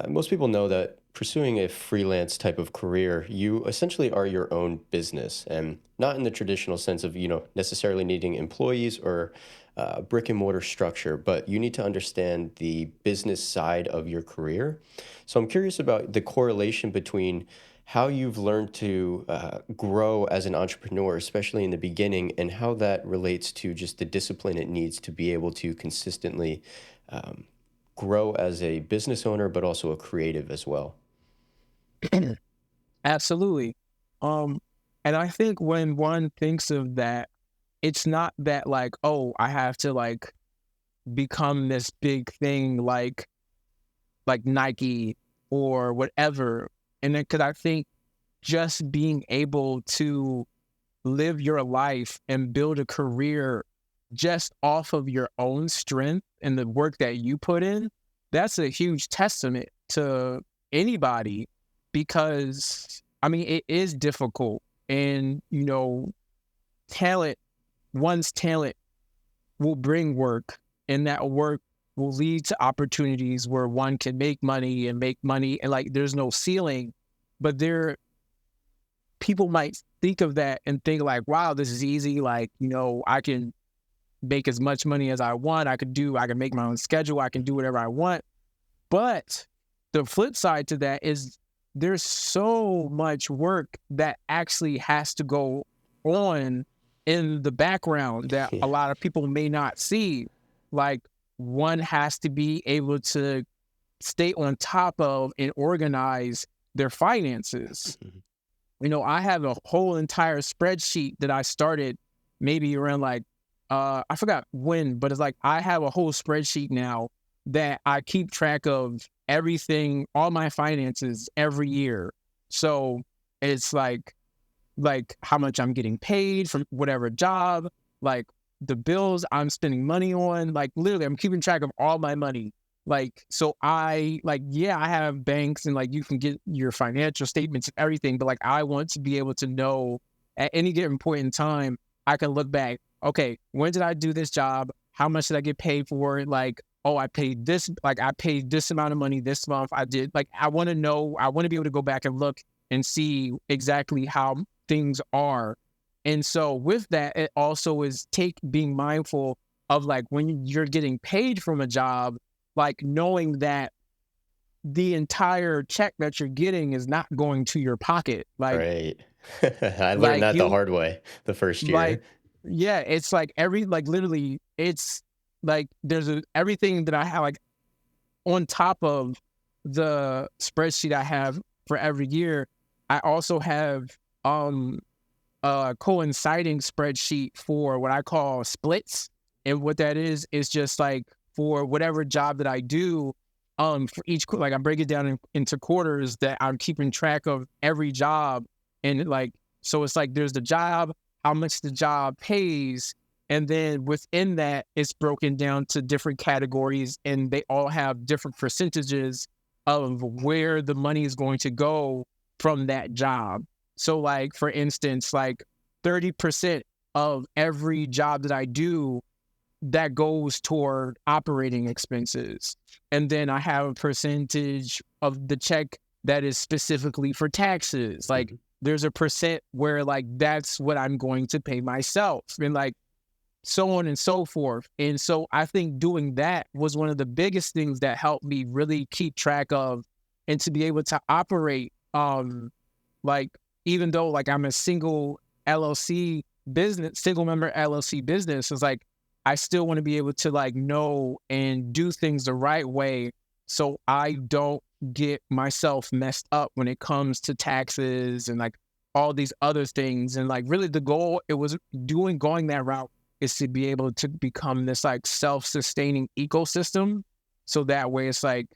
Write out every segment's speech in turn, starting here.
most people know that pursuing a freelance type of career, you essentially are your own business, and not in the traditional sense of, necessarily needing employees or brick and mortar structure, but you need to understand the business side of your career. So I'm curious about the correlation between how you've learned to grow as an entrepreneur, especially in the beginning, and how that relates to just the discipline it needs to be able to consistently um, grow as a business owner, but also a creative as well. Absolutely. Um, and I think when one thinks of that, it's not that like, oh, I have to like become this big thing like Nike or whatever. And then because I think just being able to live your life and build a career just off of your own strength and the work that you put in, that's a huge testament to anybody because I mean it is difficult and talent one's talent will bring work and that work will lead to opportunities where one can make money and like there's no ceiling, but there people might think of that and think like, wow, this is easy. Like, I can make as much money as I want. I can make my own schedule. I can do whatever I want. But the flip side to that is there's so much work that actually has to go on in the background that a Yeah. lot of people may not see. Like one has to be able to stay on top of and organize their finances. Mhm. I have a whole entire spreadsheet that I started maybe around like, I forgot when, but it's like I have a whole spreadsheet now that I keep track of everything, all my finances every year. So it's like how much I'm getting paid from whatever job, like the bills I'm spending money on, like literally I'm keeping track of all my money. Like, so yeah, I have banks and like you can get your financial statements and everything, but like I want to be able to know at any given point in time, I can look back, okay, when did I do this job? How much did I get paid for it? Like, oh, I paid this amount of money this month. I did like, I want to know, I want to be able to go back and look and see exactly how things are. And so with that, it also is being mindful of like when you're getting paid from a job, like knowing that the entire check that you're getting is not going to your pocket. Right. I learned Like that the you, hard way the first like, year. yeah, it's like like literally, it's like everything that I have, like on top of the spreadsheet I have for every year, I also have, um, a coinciding spreadsheet for what I call splits. And what that is just like for whatever job that I do, for like I break it down into quarters that I'm keeping track of every job. And like, so it's like there's the job, how much the job pays. And then within that, it's broken down to different categories and they all have different percentages of where the money is going to go from that job. So like, for instance, like 30% of every job that I do that goes toward operating expenses. And then I have a percentage of the check that is specifically for taxes. Like Mhm. there's a percent where like that's what I'm going to pay myself and like so on and so forth. And so I think doing that was one of the biggest things that helped me really keep track of and to be able to operate like even though like I'm a single member LLC business, is like I still want to be able to like know and do things the right way so I don't get myself messed up when it comes to taxes and like all these other things. And like really the goal it was going that route is to be able to become this like self-sustaining ecosystem. So that way it's like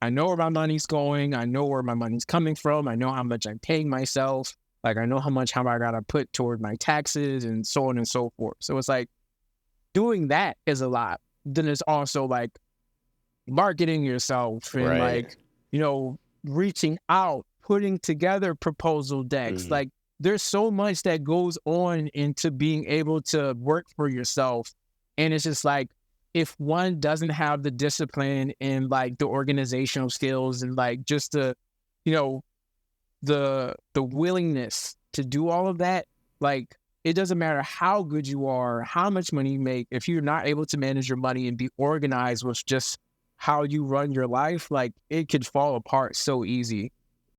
I know where my money's going. I know where my money's coming from. I know how much I'm paying myself. Like I know how I gotta put toward my taxes and so on and so forth. So it's like doing that is a lot. Then it's also like marketing yourself and Right. like, reaching out, putting together proposal decks. Mhm. Like there's so much that goes on into being able to work for yourself. And it's just like if one doesn't have the discipline and like the organizational skills and like just the, you know, the willingness to do all of that, like it doesn't matter how good you are, how much money you make, if you're not able to manage your money and be organized with just how you run your life, like it could fall apart so easy.